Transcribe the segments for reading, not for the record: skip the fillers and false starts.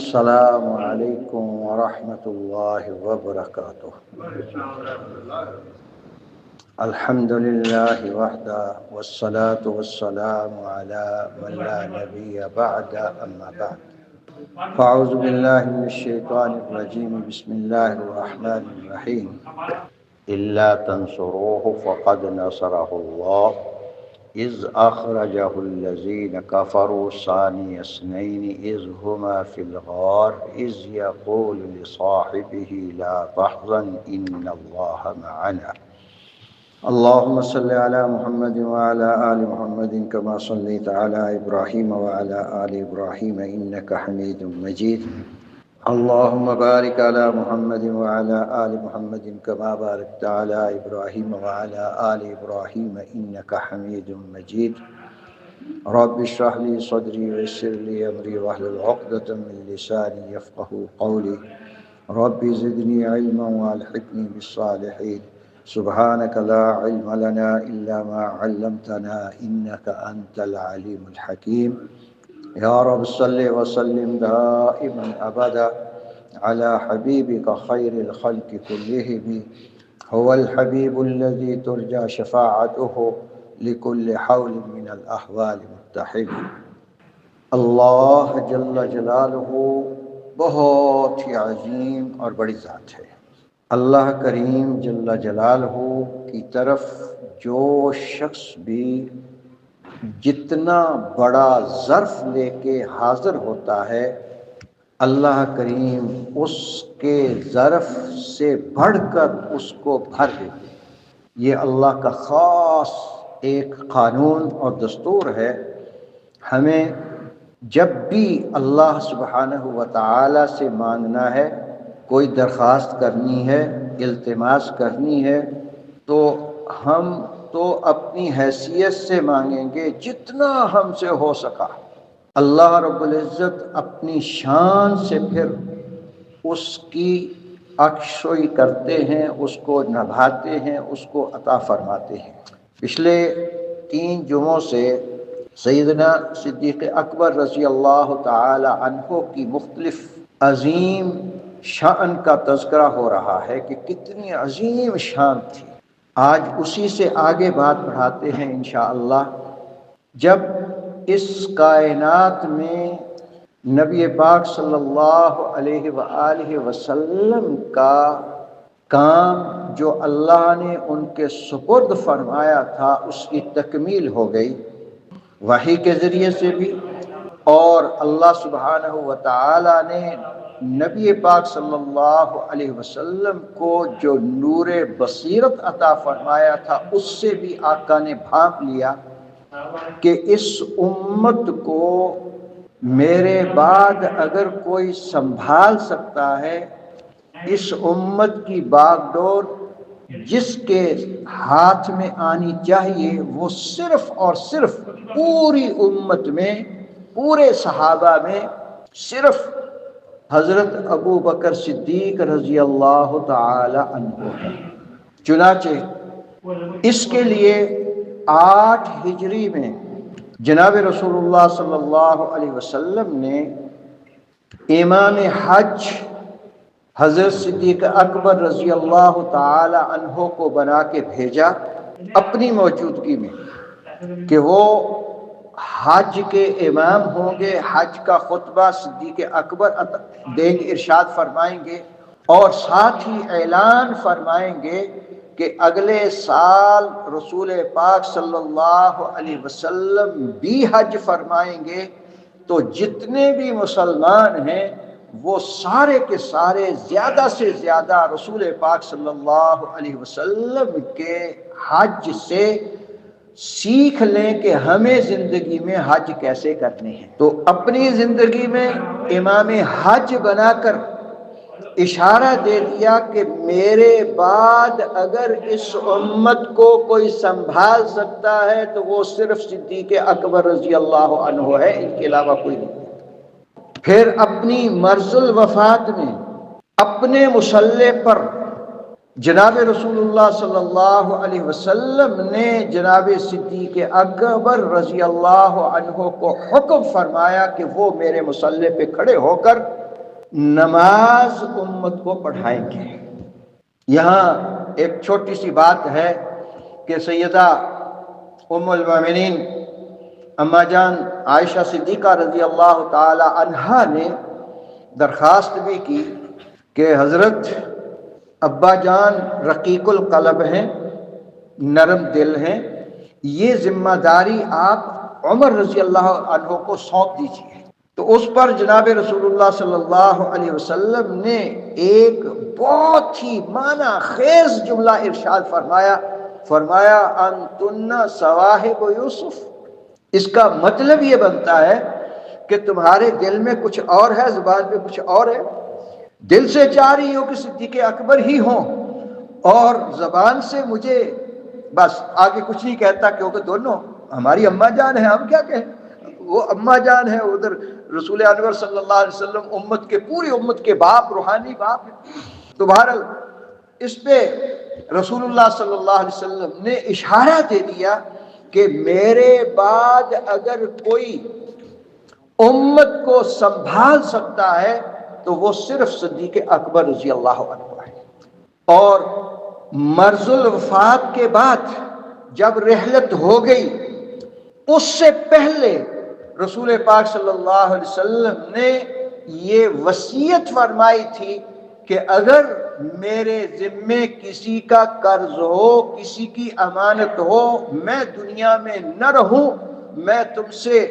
السلام علیکم ورحمۃ اللہ وبرکاتہ۔ الحمد للہ وحدہ والصلاة والسلام علی من لا نبی بعد اما بعد فاعوذ باللہ من الشیطان الرجیم بسم اللہ الرحمن الرحیم الا تنصروه فقد نصره اللہ اذ اخرجہ الذین کفروا ثانی اثنین اذ هما فی الغار اذ یقول لصاحبہ لا تحزن ان اللہ معنا۔ اللهم صل على محمد وعلى آل محمد كما صليت على إبراهيم وعلى آل إبراهيم إنك حميد مجيد۔ اللهم بارك على محمد وعلى آل محمد كما باركت على إبراهيم وعلى آل إبراهيم إنك حميد مجيد۔ رب اشرح لي صدري ويسر لي أمري واحلل عقدة من لساني يفقهوا قولي رب زدني علما والحقني بالصالحين سبحانك لا علم لنا إلا ما علمتنا إنك أنت العليم الحكيم۔ يا رب صل وسلم دائما أبدا على حبيبك خير الخلق كلهم هو الحبيب الذي ترجى شفاعته لكل حول من الأحوال متحد۔ اللہ جل جلالہ بہت ہی عظیم اور بڑی ذات ہے۔ اللہ کریم جل جلالہ کی طرف جو شخص بھی جتنا بڑا ظرف لے کے حاضر ہوتا ہے اللہ کریم اس کے ظرف سے بڑھ کر اس کو بھر دیتے ہیں۔ یہ اللہ کا خاص ایک قانون اور دستور ہے۔ ہمیں جب بھی اللہ سبحانہ و تعالی سے مانگنا ہے، کوئی درخواست کرنی ہے، التماس کرنی ہے، تو ہم تو اپنی حیثیت سے مانگیں گے جتنا ہم سے ہو سکا۔ اللہ رب العزت اپنی شان سے پھر اس کی عکسوئی کرتے ہیں، اس کو نبھاتے ہیں، اس کو عطا فرماتے ہیں۔ پچھلے 3 جمعوں سے سیدنا صدیق اکبر رضی اللہ تعالی عنہ کی مختلف عظیم شان کا تذکرہ ہو رہا ہے کہ کتنی عظیم شان تھی۔ آج اسی سے آگے بات بڑھاتے ہیں انشاءاللہ۔ جب اس کائنات میں نبی پاک صلی اللہ علیہ وآلہ وسلم کا کام جو اللہ نے ان کے سپرد فرمایا تھا اس کی تکمیل ہو گئی، وحی کے ذریعے سے بھی، اور اللہ سبحانہ و تعالی نے نبی پاک صلی اللہ علیہ وسلم کو جو نور بصیرت عطا فرمایا تھا اس سے بھی آقا نے بھانپ لیا کہ اس امت کو میرے بعد اگر کوئی سنبھال سکتا ہے، اس امت کی باغ ڈور جس کے ہاتھ میں آنی چاہیے وہ صرف اور صرف پوری امت میں، پورے صحابہ میں صرف حضرت ابو بکر صدیق رضی اللہ تعالی عنہ ہے۔ چنانچہ اس کے لیے 8 ہجری میں جناب رسول اللہ صلی اللہ علیہ وسلم نے امام حج حضرت صدیق اکبر رضی اللہ تعالی عنہ کو بنا کے بھیجا اپنی موجودگی میں کہ وہ حج کے امام ہوں گے، حج کا خطبہ صدیق اکبر دیں گے، ارشاد فرمائیں گے، اور ساتھ ہی اعلان فرمائیں گے کہ اگلے سال رسول پاک صلی اللہ علیہ وسلم بھی حج فرمائیں گے، تو جتنے بھی مسلمان ہیں وہ سارے کے سارے زیادہ سے زیادہ رسول پاک صلی اللہ علیہ وسلم کے حج سے سیکھ لیں کہ ہمیں زندگی میں حج کیسے کرنے ہیں۔ تو اپنی زندگی میں امام حج بنا کر اشارہ دے دیا کہ میرے بعد اگر اس امت کو کوئی سنبھال سکتا ہے تو وہ صرف صدیق اکبر رضی اللہ عنہ ہے، ان کے علاوہ کوئی نہیں۔ پھر اپنی مرض الوفات میں اپنے مصلی پر جناب رسول اللہ صلی اللہ علیہ وسلم نے جناب صدیق اکبر رضی اللہ عنہ کو حکم فرمایا کہ وہ میرے مصلی پہ کھڑے ہو کر نماز امت کو پڑھائیں گے۔ یہاں ایک چھوٹی سی بات ہے کہ سیدہ ام المومنین اما جان عائشہ صدیقہ رضی اللہ تعالی عنہا نے درخواست بھی کی کہ حضرت ابا جان رقیق القلب ہیں، نرم دل ہیں، یہ ذمہ داری آپ عمر رضی اللہ عنہ کو سونپ دیجیے۔ تو اس پر جناب رسول اللہ صلی اللہ علیہ وسلم نے ایک بہت ہی معنی خیز جملہ ارشاد فرمایا انتن صواحب یوسف۔ اس کا مطلب یہ بنتا ہے کہ تمہارے دل میں کچھ اور ہے، زبان پہ کچھ اور ہے۔ دل سے چاہ رہی ہو کہ صدیق اکبر ہی ہوں، اور زبان سے مجھے بس آگے کچھ نہیں کہتا، کیونکہ دونوں ہماری اماں جان ہیں، ہم کیا کہیں، وہ اماں جان ہے، ادھر رسول انور صلی اللہ علیہ وسلم پوری امت کے باپ، روحانی باپ ہیں۔ تو بہرحال اس پہ رسول اللہ صلی اللہ علیہ وسلم نے اشارہ دے دیا کہ میرے بعد اگر کوئی امت کو سنبھال سکتا ہے تو وہ صرف صدیق اکبر رضی اللہ عنہ ہے۔ اور مرض الوفات کے بعد جب رحلت ہو گئی، اس سے پہلے رسول پاک صلی اللہ علیہ وسلم نے یہ وصیت فرمائی تھی کہ اگر میرے ذمے کسی کا قرض ہو، کسی کی امانت ہو، میں دنیا میں نہ رہوں، میں تم سے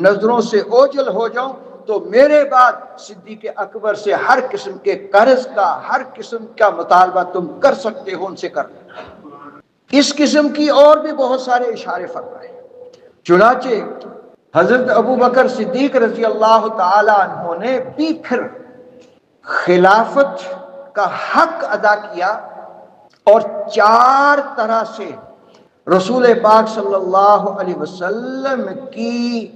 نظروں سے اوجھل ہو جاؤں، تو میرے بعد صدیق اکبر سے ہر قسم کے قرض کا، ہر قسم کا مطالبہ تم کر سکتے ہو، ان سے کر لینا۔ اس قسم کی اور بھی بہت سارے اشارے فرمائے۔ چنانچہ حضرت ابو بکر صدیق رضی اللہ تعالی عنہ نے بھی پھر خلافت کا حق ادا کیا، اور 4 طرح سے رسول پاک صلی اللہ علیہ وسلم کی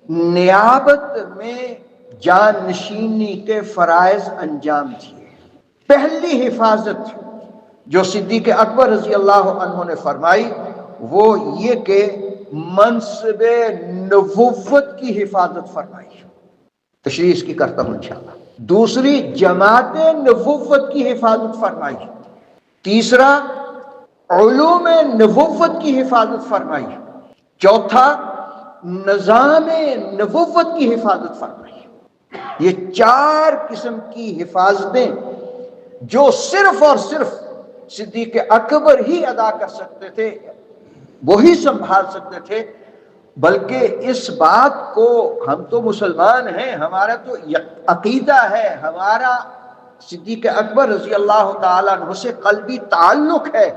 نیابت میں جان نشینی کے فرائض انجام دیے۔ پہلی حفاظت جو صدیق اکبر رضی اللہ عنہ نے فرمائی وہ یہ کہ منصب نبوت کی حفاظت فرمائی۔ تشریح اس کی کرتا ہوں انشاءاللہ۔ دوسری، جماعت نبوت کی حفاظت فرمائی۔ تیسرا، علوم نبوت کی حفاظت فرمائی۔ چوتھا، نظام نبوت کی حفاظت فرمائی۔ یہ 4 قسم کی حفاظتیں جو صرف اور صرف صدیق اکبر ہی ادا کر سکتے تھے، وہی سنبھال سکتے تھے۔ بلکہ اس بات کو ہم تو مسلمان ہیں، ہمارا تو عقیدہ ہے، ہمارا صدیق اکبر رضی اللہ تعالیٰ عنہ سے قلبی تعلق ہے،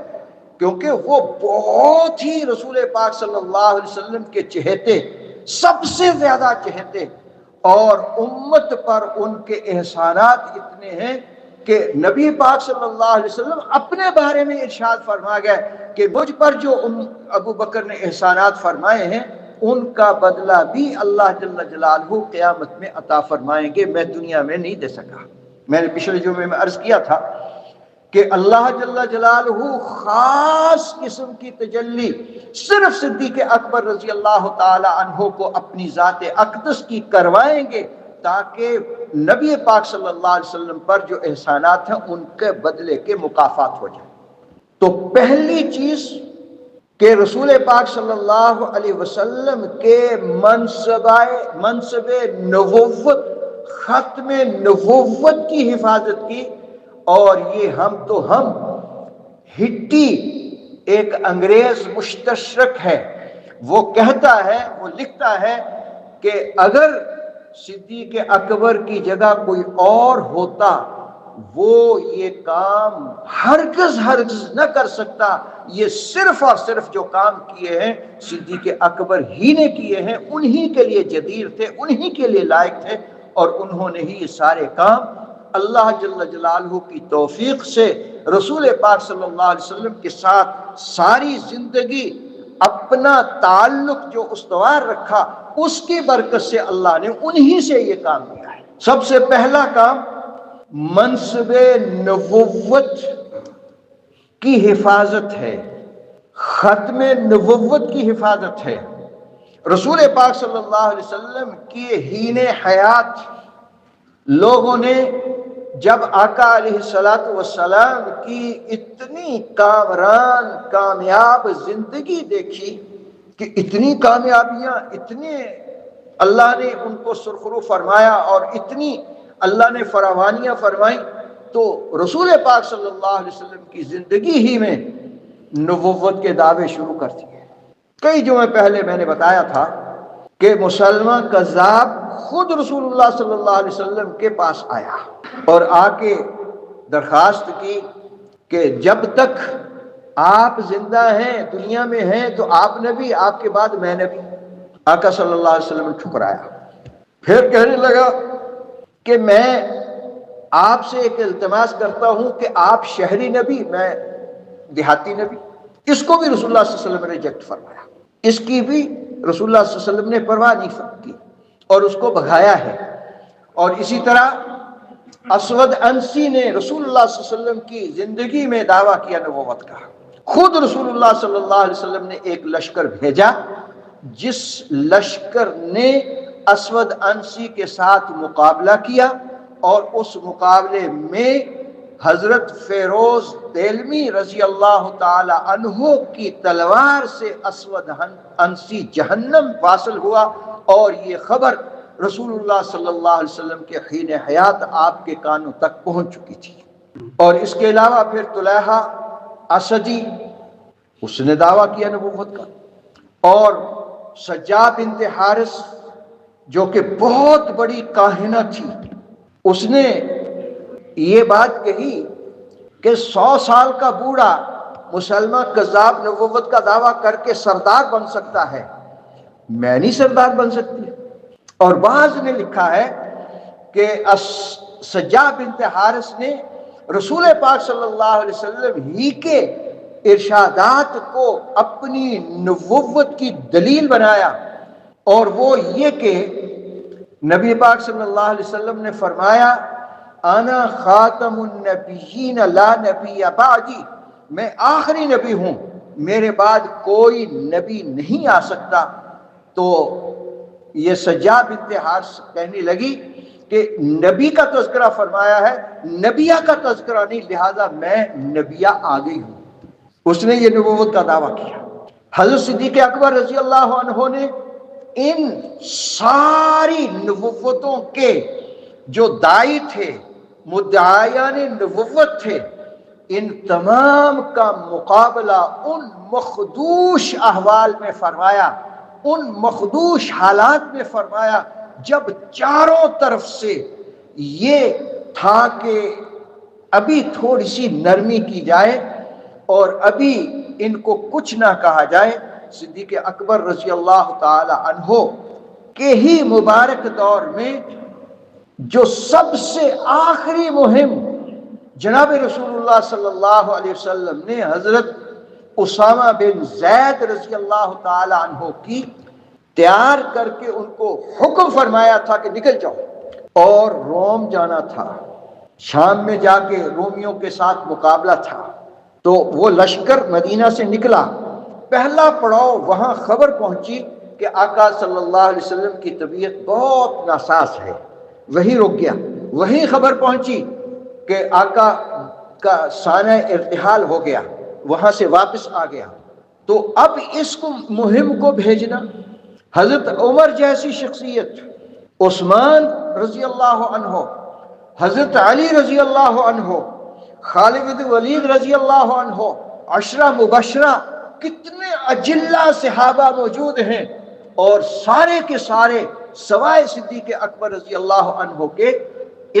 کیونکہ وہ بہت ہی رسول پاک صلی اللہ علیہ وسلم کے چہیتے، سب سے زیادہ چہیتے، اور امت پر ان کے احسانات اتنے ہیں کہ نبی پاک صلی اللہ علیہ وسلم اپنے بارے میں ارشاد فرما گئے کہ مجھ پر جو ابو بکر نے احسانات فرمائے ہیں ان کا بدلہ بھی اللہ جل جلالہ قیامت میں عطا فرمائیں گے، میں دنیا میں نہیں دے سکا۔ میں نے پچھلے جمعے میں عرض کیا تھا کہ اللہ جل جلالہ خاص قسم کی تجلی صرف صدیق اکبر رضی اللہ تعالی عنہ کو اپنی ذات اقدس کی کروائیں گے، تاکہ نبی پاک صلی اللہ علیہ وسلم پر جو احسانات ہیں ان کے بدلے کے مکافات ہو جائیں۔ تو پہلی چیز کہ رسول پاک صلی اللہ علیہ وسلم کے منصب نبوت، ختم نبوت کی حفاظت کی۔ اور یہ ہم ہٹی ایک انگریز مستشرق ہے، وہ کہتا ہے، وہ لکھتا ہے کہ اگر صدیق اکبر کی جگہ کوئی اور ہوتا وہ یہ کام ہرگز نہ کر سکتا۔ یہ صرف اور صرف جو کام کیے ہیں صدیق اکبر ہی نے کیے ہیں، انہی کے لیے جدیر تھے، انہی کے لیے لائق تھے، اور انہوں نے ہی یہ سارے کام اللہ جل جلالہ کی توفیق سے رسول پاک صلی اللہ علیہ وسلم کے ساتھ ساری زندگی اپنا تعلق جو استوار رکھا، اس کی برکت سے اللہ نے انہی سے یہ کام کیا ہے۔ سب سے پہلا کام منصب نبوت کی حفاظت ہے، ختم نبوت کی حفاظت ہے۔ رسول پاک صلی اللہ علیہ وسلم کی ہین حیات لوگوں نے جب آقا علیہ الصلوۃ والسلام کی اتنی کامران کامیاب زندگی دیکھی کہ اتنی کامیابیاں، اتنے اللہ نے ان کو سرخرو فرمایا اور اتنی اللہ نے فراوانیاں فرمائیں، تو رسول پاک صلی اللہ علیہ وسلم کی زندگی ہی میں نبوت کے دعوے شروع کر دیے۔ کئی جمعے پہلے میں نے بتایا تھا کہ مسلمہ کذاب خود رسول اللہ صلی اللہ علیہ وسلم کے پاس آیا اور آ کے درخواست کی کہ جب تک آپ زندہ ہیں، دنیا میں ہیں، تو آپ نبی، آپ کے بعد میں نبی۔ آقا صلی اللہ علیہ وسلم نے ٹھکرایا، پھر کہنے لگا کہ میں آپ سے ایک التماس کرتا ہوں کہ آپ شہری نبی، میں دیہاتی نبی۔ اس کو بھی رسول اللہ صلی اللہ علیہ وسلم نے ریجیکٹ فرمایا، اس کی بھی رسول اللہ صلی اللہ علیہ وسلم نے پرواہ نہیں کی اور اس کو بھگایا ہے۔ اور اسی طرح اسود انسی نے رسول اللہ صلی اللہ علیہ وسلم کی زندگی میں دعویٰ کیا نبوت کا۔ خود رسول اللہ صلی اللہ علیہ وسلم نے ایک لشکر بھیجا، جس لشکر نے اسود انسی کے ساتھ مقابلہ کیا اور اس مقابلے میں حضرت فیروز دیلمی رضی اللہ تعالی عنہ کی تلوار سے اسود انسی جہنم واصل ہوا، اور یہ خبر رسول اللہ صلی اللہ علیہ وسلم کے حین حیات آپ کے کانوں تک پہنچ چکی تھی۔ اور اس کے علاوہ پھر طلحہ اسدی، اس نے دعویٰ کیا نبوت کا، اور سجاد بنت حارث جو کہ بہت بڑی کاہنہ تھی، اس نے یہ بات کہی کہ 100 سال کا بوڑھا مسلمہ کذاب نبوت کا دعویٰ کر کے سردار بن سکتا ہے، میں نہیں سردار بن سکتی۔ اور بعض نے لکھا ہے کہ سجاد بنت حارث نے رسول پاک صلی اللہ علیہ وسلم ہی کے ارشادات کو اپنی نبوت کی دلیل بنایا، اور وہ یہ کہ نبی پاک صلی اللہ علیہ وسلم نے فرمایا انا خاتم النبیین لا نبی بعدی، میں آخری نبی ہوں، میرے بعد کوئی نبی نہیں آ سکتا۔ تو یہ سجاد بنت حارث کہنے لگی کہ نبی کا تذکرہ فرمایا ہے، نبیہ کا تذکرہ نہیں، لہذا میں نبیہ آ گئی ہوں۔ اس نے یہ نبوت کا دعویٰ کیا۔ حضرت صدیق اکبر رضی اللہ عنہ نے ان ساری نبوتوں کے جو دائی تھے، مدعیان نبوت تھے، ان تمام کا مقابلہ ان مخدوش احوال میں فرمایا، ان مخدوش حالات میں فرمایا جب چاروں طرف سے یہ تھا کہ ابھی تھوڑی سی نرمی کی جائے اور ابھی ان کو کچھ نہ کہا جائے۔ صدیق اکبر رضی اللہ تعالی عنہ کے ہی مبارک دور میں جو سب سے آخری مہم جناب رسول اللہ صلی اللہ علیہ وسلم نے حضرت اسامہ بن زید رضی اللہ تعالی عنہ کی تیار کر کے ان کو حکم فرمایا تھا کہ نکل جاؤ، اور روم جانا تھا، شام میں جا کے رومیوں کے ساتھ مقابلہ تھا۔ تو وہ لشکر مدینہ سے نکلا، پہلا پڑاؤ وہاں خبر پہنچی کہ آقا صلی اللہ علیہ وسلم کی طبیعت بہت ناساز ہے، وہی رک گیا۔ وہی خبر پہنچی کہ آقا کا سانحہ ارتحال ہو گیا، وہاں سے واپس آ گیا۔ تو اب اس کو مہم کو بھیجنا، حضرت عمر جیسی شخصیت، عثمان رضی اللہ عنہ، حضرت علی رضی اللہ عنہ، خالد بن ولید رضی اللہ عنہ، عشرہ مبشرہ، کتنے اجلہ صحابہ موجود ہیں، اور سارے کے سارے سوائے صدیق اکبر رضی اللہ عنہ کے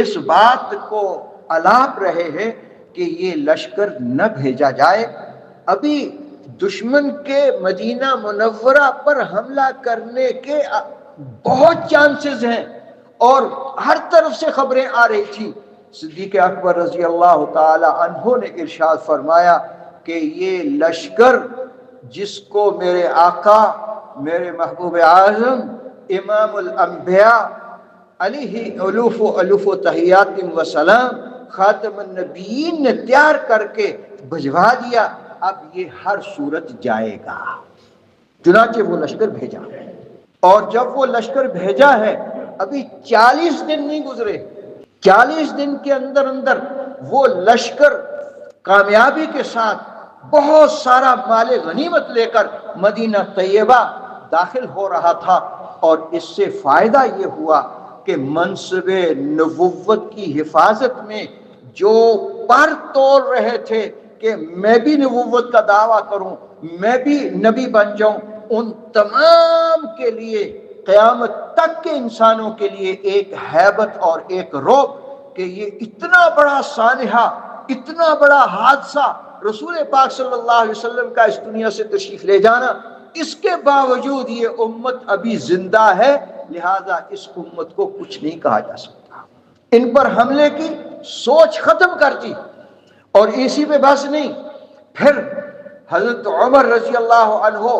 اس بات کو الاپ رہے ہیں کہ یہ لشکر نہ بھیجا جائے، ابھی دشمن کے مدینہ منورہ پر حملہ کرنے کے بہت چانسز ہیں، اور ہر طرف سے خبریں آ رہی تھی۔ صدیق اکبر رضی اللہ تعالی عنہ نے ارشاد فرمایا کہ یہ لشکر جس کو میرے آقا، میرے محبوب اعظم، امام الانبیاء علیہ الوف و الوف و تحیات و سلام، خاتم النبیین نے تیار کر کے بھجوا دیا، اب یہ ہر صورت جائے گا۔ چنانچہ وہ لشکر بھیجا، اور جب وہ لشکر بھیجا ہے ابھی 40 دن نہیں گزرے 40 دن کے اندر اندر وہ لشکر کامیابی کے ساتھ بہت سارا مال غنیمت لے کر مدینہ طیبہ داخل ہو رہا تھا، اور اس سے فائدہ یہ ہوا کہ منصب نبوت کی حفاظت میں جو پر توڑ رہے تھے کہ میں بھی نبوت کا دعویٰ کروں، میں بھی نبی بن جاؤں، ان تمام کے لیے قیامت تک کے انسانوں کے لیے ایک ہیبت اور ایک رعب کہ یہ اتنا بڑا سانحہ، اتنا بڑا حادثہ، رسول پاک صلی اللہ علیہ وسلم کا اس دنیا سے تشریف لے جانا، اس کے باوجود یہ امت ابھی زندہ ہے، لہذا اس امت کو کچھ نہیں کہا جا سکتا۔ ان پر حملے کی سوچ ختم کر دی، اور اسی پہ بس نہیں، پھر حضرت عمر رضی اللہ عنہ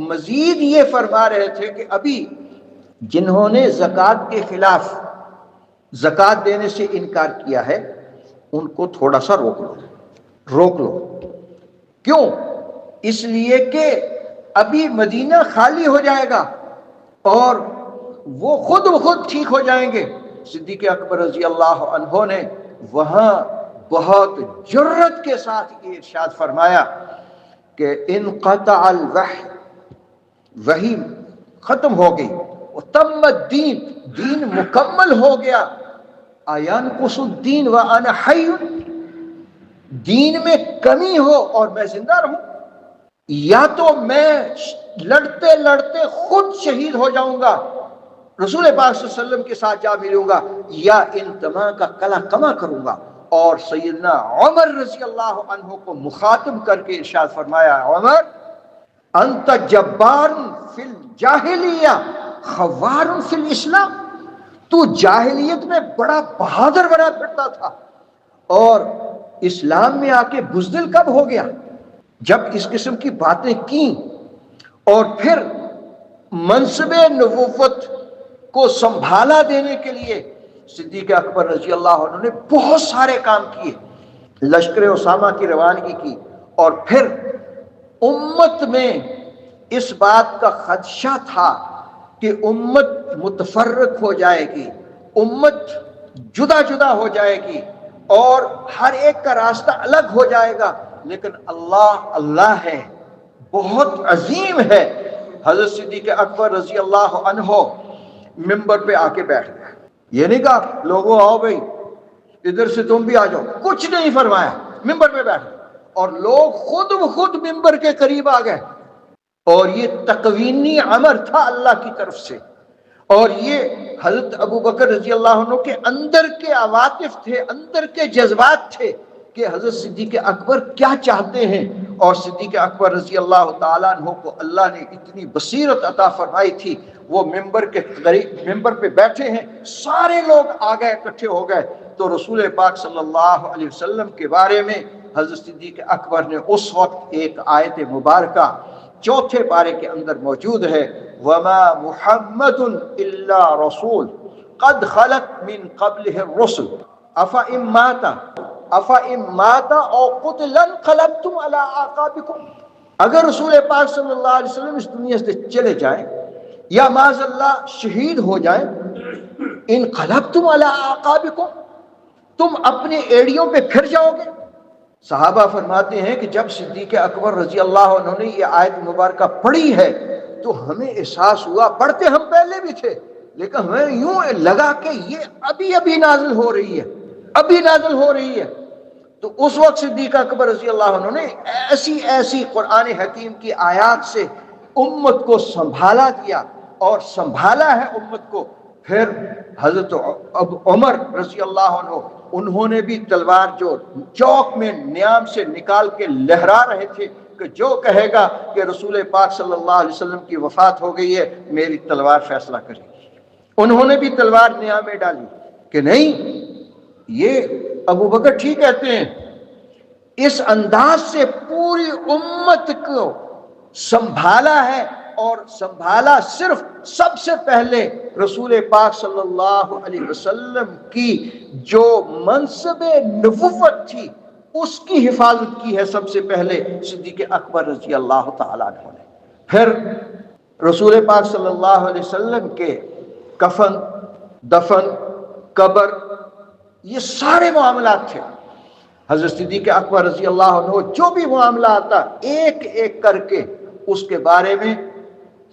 مزید یہ فرما رہے تھے کہ ابھی جنہوں نے زکوٰۃ کے خلاف زکوٰۃ دینے سے انکار کیا ہے ان کو تھوڑا سا روک لو۔ کیوں؟ اس لیے کہ ابھی مدینہ خالی ہو جائے گا اور وہ خود بخود ٹھیک ہو جائیں گے۔ صدیق اکبر رضی اللہ عنہ نے وہاں بہت جرت کے ساتھ یہ ارشاد فرمایا کہ انقطع الوحی، وحی ختم ہو گئی، وتم الدین، دین مکمل ہو گیا، اینقص الدین وانا حی، دین میں کمی ہو اور میں زندہ رہوں، یا تو میں لڑتے لڑتے خود شہید ہو جاؤں گا، رسول پاک صلی اللہ علیہ وسلم کے ساتھ جا ملوں گا، یا ان تمام کا کلا کما کروں گا۔ اور سیدنا عمر رضی اللہ عنہ کو مخاطب کر کے ارشاد فرمایا، عمر انت جبار فی الجاہلیہ خوار فی الاسلام، تو جاہلیت میں بڑا بہادر بنا پھرتا تھا اور اسلام میں آ کے بزدل کب ہو گیا؟ جب اس قسم کی باتیں کی۔ اور پھر منصب نبوت کو سنبھالا دینے کے لیے صدیق اکبر رضی اللہ عنہ نے بہت سارے کام کیے، لشکر اسامہ کی روانگی کی، اور پھر امت میں اس بات کا خدشہ تھا کہ امت متفرق ہو جائے گی، امت جدا جدا ہو جائے گی اور ہر ایک کا راستہ الگ ہو جائے گا، لیکن اللہ ہے، بہت عظیم ہے۔ حضرت صدیق اکبر رضی اللہ عنہ ممبر پہ آ کے بیٹھ گئے، یہ نہیں کہا لوگوں آؤ بھائی ادھر سے تم بھی آ جاؤ، کچھ نہیں فرمایا، ممبر پہ بیٹھ گئے، اور لوگ خود بخود ممبر کے قریب آ گئے، اور یہ تقوینی امر تھا اللہ کی طرف سے، اور یہ حضرت ابو بکر رضی اللہ عنہ کے اندر کے عواطف تھے، اندر کے جذبات تھے کہ حضرت صدیق اکبر کیا چاہتے ہیں، اور صدیق اکبر رضی اللہ تعالیٰ عنہ کو اللہ نے اتنی بصیرت عطا فرمائی تھی، وہ ممبر کے قریب ممبر پہ بیٹھے ہیں، سارے لوگ آ گئے، اکٹھے ہو گئے، تو رسول پاک صلی اللہ علیہ وسلم کے بارے میں حضرت صدیق اکبر نے اس وقت ایک آیت مبارکہ 4 پارے کے اندر موجود ہے، وما محمد الا رسول قد خلت من قبلہ الرسل افا مات او قتل انقلبتم علی اعقابکم، اگر رسول پاک صلی اللہ علیہ وسلم اس دنیا سے چلے جائیں یا معاذ اللہ شہید ہو جائیں، انقلبتم علی اعقابکم، تم اپنے ایڑیوں پہ پھر جاؤ گے۔ صحابہ فرماتے ہیں کہ جب صدیق اکبر رضی اللہ عنہ نے یہ آیت مبارکہ پڑھی ہے تو ہمیں احساس ہوا، پڑھتے ہم پہلے بھی تھے لیکن ہمیں یوں لگا کہ یہ ابھی نازل ہو رہی ہے، ابھی نازل ہو رہی ہے۔ تو اس وقت صدیق اکبر رضی اللہ عنہ نے ایسی قرآن حکیم کی آیات سے امت کو سنبھالا دیا اور سنبھالا ہے امت کو۔ پھر حضرت عمر رضی اللہ عنہ انہوں نے بھی تلوار جو چوک میں نیام سے نکال کے لہرا رہے تھے کہ جو کہے گا کہ رسول پاک صلی اللہ علیہ وسلم کی وفات ہو گئی ہے میری تلوار فیصلہ کرے گی، انہوں نے بھی تلوار نیام میں ڈالی کہ نہیں یہ ابو بکر ٹھیک کہتے ہیں۔ اس انداز سے پوری امت کو سنبھالا ہے، اور سنبھالا صرف سب سے پہلے رسول پاک صلی اللہ علیہ وسلم کی جو منصب نبوت تھی اس کی حفاظت کی ہے سب سے پہلے صدیق اکبر رضی اللہ تعالیٰ عنہ نے۔ پھر رسول پاک صلی اللہ علیہ وسلم کے کفن، دفن، قبر یہ سارے معاملات تھے۔ حضرت صدیق اکبر رضی اللہ عنہ جو بھی معاملہ آتا ایک ایک کر کے اس کے بارے میں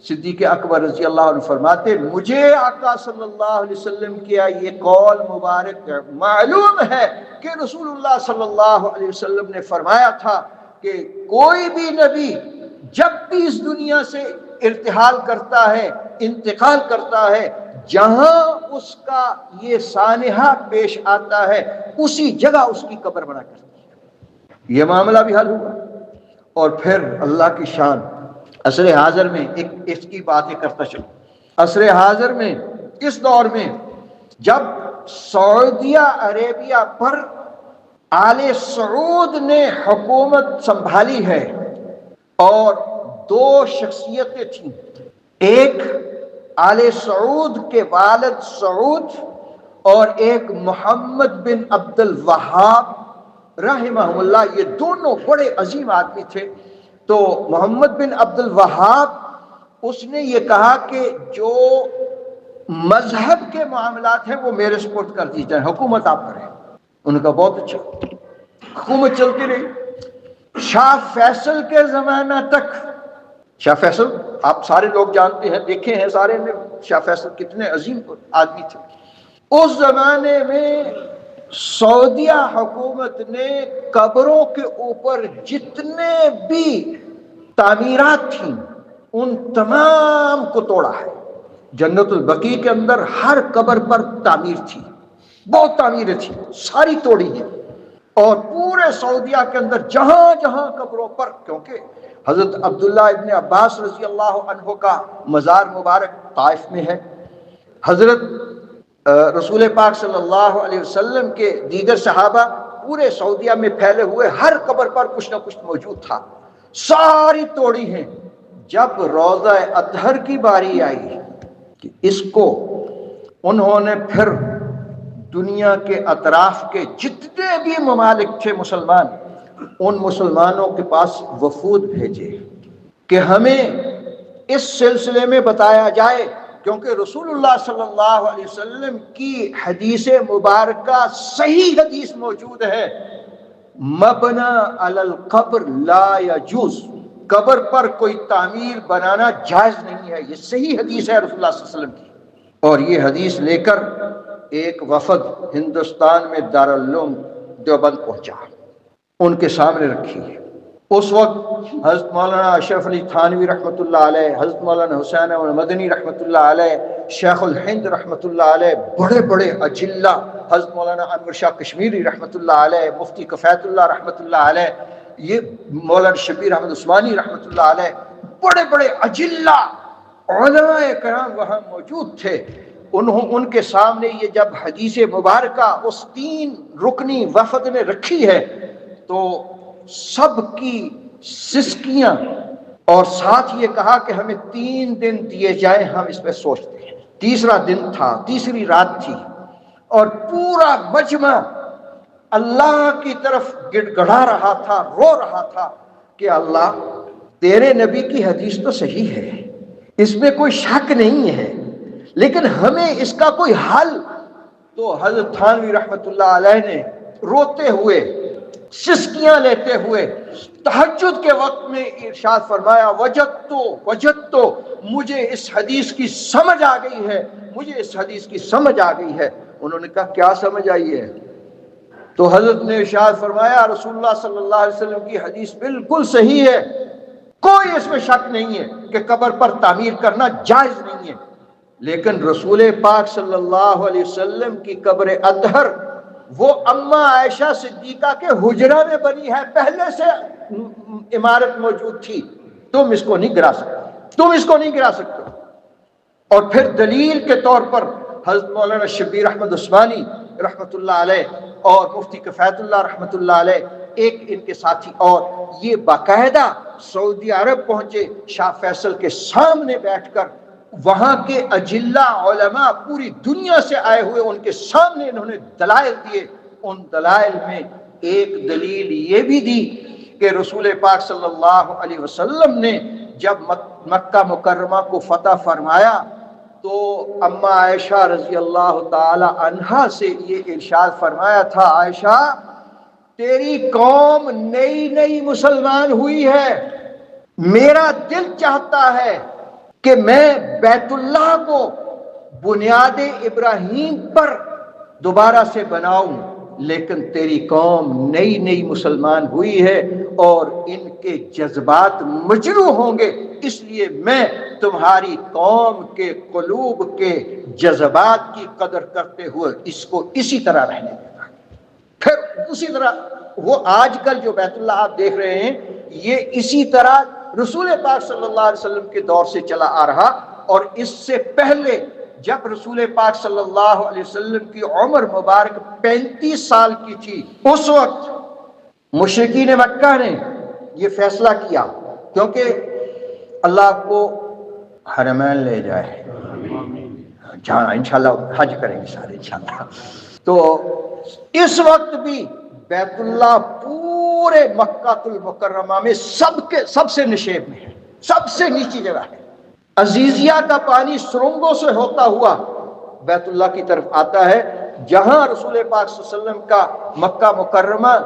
صدیق اکبر رضی اللہ عنہ فرماتے مجھے آقا صلی اللہ علیہ وسلم کیا یہ قول مبارک معلوم ہے کہ رسول اللہ صلی اللہ علیہ وسلم نے فرمایا تھا کہ کوئی بھی نبی جب بھی اس دنیا سے ارتحال کرتا ہے، انتقال کرتا ہے، جہاں اس کا یہ سانحہ پیش آتا ہے اسی جگہ اس کی قبر بنا کرتی ہے۔ یہ معاملہ بھی حل ہوا۔ اور پھر اللہ کی شان، عصر حاضر میں ایک اس کی باتیں کرتا چلو، عصر حاضر میں اس دور میں جب سعودیہ عربیہ پر آل سعود نے حکومت سنبھالی ہے اور دو شخصیتیں تھیں، ایک آل سعود کے والد سعود اور ایک محمد بن عبد الوہاب رحمہ اللہ، یہ دونوں بڑے عظیم آدمی تھے۔ تو محمد بن عبد الوہاب اس نے یہ کہا کہ جو مذہب کے معاملات ہیں وہ میرے سپرد کر دی جائیں، حکومت آپ کریں۔ انہوں نے کہا بہت اچھا۔ حکومت چلتی رہی شاہ فیصل کے زمانہ تک۔ شاہ فیصل آپ سارے لوگ جانتے ہیں، دیکھے ہیں سارے نے شاہ فیصل کتنے عظیم آدمی تھے۔ اس زمانے میں سعودیہ حکومت نے قبروں کے اوپر جتنے بھی تعمیرات تھیں ان تمام کو توڑا ہے۔ جنت البقیع کے اندر ہر قبر پر تعمیر تھی، بہت تعمیریں تھیں، ساری توڑی ہیں۔ اور پورے سعودیہ کے اندر جہاں جہاں قبروں پر، کیونکہ حضرت عبداللہ ابن عباس رضی اللہ عنہ کا مزار مبارک طائف میں ہے، حضرت رسول پاک صلی اللہ علیہ وسلم کے دیگر صحابہ پورے سعودیہ میں پھیلے ہوئے، ہر قبر پر کچھ نہ کچھ موجود تھا، ساری توڑی ہیں۔ جب روضہ اطہر کی باری آئی کہ اس کو انہوں نے پھر دنیا کے اطراف کے جتنے بھی ممالک تھے مسلمان، ان مسلمانوں کے پاس وفود بھیجے کہ ہمیں اس سلسلے میں بتایا جائے، کیونکہ رسول اللہ صلی اللہ علیہ وسلم کی حدیث مبارکہ صحیح حدیث موجود ہے، مبنا علی القبر لا یجوز، قبر پر کوئی تعمیر بنانا جائز نہیں ہے، یہ صحیح حدیث ہے رسول اللہ صلی اللہ علیہ وسلم کی۔ اور یہ حدیث لے کر ایک وفد ہندوستان میں دارالعلوم دیوبند پہنچا، ان کے سامنے رکھی ہے۔ اس وقت حضرت مولانا اشرف علی تھانوی رحمۃ اللہ علیہ، حضرت مولانا حسین مدنی رحمۃ اللہ علیہ، شیخ الہند رحمۃ اللہ علیہ، بڑے بڑے اجلہ، حضرت مولانا انور شاہ کشمیری رحمۃ اللہ علیہ، مفتی کفایت اللہ رحمۃ اللہ علیہ، یہ مولانا شبیر احمد عثمانی رحمۃ اللہ علیہ، بڑے بڑے اجلہ علماء کرام وہاں موجود تھے۔ ان کے سامنے یہ جب حدیث مبارکہ اس 3 رکنی وفد نے رکھی ہے تو سب کی سسکیاں، اور ساتھ یہ کہا کہ ہمیں 3 دن دیے جائیں، ہم اس پہ سوچتے ہیں۔ تیسرا دن تھا، تیسری رات تھی، اور پورا مجمع اللہ کی طرف گڑ گڑا رہا تھا، رو رہا تھا کہ اللہ تیرے نبی کی حدیث تو صحیح ہے، اس میں کوئی شک نہیں ہے، لیکن ہمیں اس کا کوئی حل۔ تو حضرت تھانوی رحمۃ اللہ علیہ نے روتے ہوئے، سسکیاں لیتے ہوئے تہجد کے وقت میں ارشاد فرمایا، وجدت مجھے اس حدیث کی سمجھ آ گئی ہے، مجھے اس حدیث کی سمجھ آ گئی ہے۔ انہوں نے کہا کیا سمجھ آئی ہے؟ تو حضرت نے ارشاد فرمایا رسول اللہ صلی اللہ علیہ وسلم کی حدیث بالکل صحیح ہے، کوئی اس میں شک نہیں ہے کہ قبر پر تعمیر کرنا جائز نہیں ہے، لیکن رسول پاک صلی اللہ علیہ وسلم کی قبر اطہر وہ اماں عائشہ صدیقہ کے حجرہ میں بنی ہے، پہلے سے عمارت موجود تھی، تم اس کو نہیں گرا سکتے، تم اس کو نہیں گرا سکتے۔ اور پھر دلیل کے طور پر حضرت مولانا شبیر احمد عثمانی رحمۃ اللہ علیہ اور مفتی کفایت اللہ رحمۃ اللہ علیہ، ایک ان کے ساتھی، اور یہ باقاعدہ سعودی عرب پہنچے، شاہ فیصل کے سامنے بیٹھ کر وہاں کے اجلہ علماء پوری دنیا سے آئے ہوئے ان کے سامنے انہوں نے دلائل دیے۔ ان دلائل میں ایک دلیل یہ بھی دی کہ رسول پاک صلی اللہ علیہ وسلم نے جب مکہ مکرمہ کو فتح فرمایا تو اما عائشہ رضی اللہ تعالی عنہا سے یہ ارشاد فرمایا تھا، عائشہ تیری قوم نئی نئی مسلمان ہوئی ہے، میرا دل چاہتا ہے کہ میں بیت اللہ کو بنیاد ابراہیم پر دوبارہ سے بناؤں، لیکن تیری قوم نئی نئی مسلمان ہوئی ہے اور ان کے جذبات مجروح ہوں گے، اس لیے میں تمہاری قوم کے قلوب کے جذبات کی قدر کرتے ہوئے اس کو اسی طرح رہنے دیتا۔ پھر اسی طرح وہ آج کل جو بیت اللہ آپ دیکھ رہے ہیں، یہ اسی طرح رسول پاک صلی اللہ علیہ وسلم کے دور سے چلا آ رہا، اور اس سے پہلے جب رسول پاک صلی اللہ علیہ وسلم کی عمر مبارک 35 سال کی تھی، اس وقت مشرکین مکہ نے یہ فیصلہ کیا، کیونکہ اللہ آپ کو حرمین لے جائے، جہاں انشاءاللہ حج کریں گے سارے انشاءاللہ، تو اس وقت بھی بیت اللہ پورے مکہ المکرمہ میں سب سے نشیب میں ہے، سب سے نیچی جگہ ہے۔ عزیزیہ کا پانی سرنگوں سے ہوتا ہوا بیت اللہ کی طرف آتا ہے، جہاں رسول پاک صلی اللہ علیہ وسلم کا مکہ مکرمہ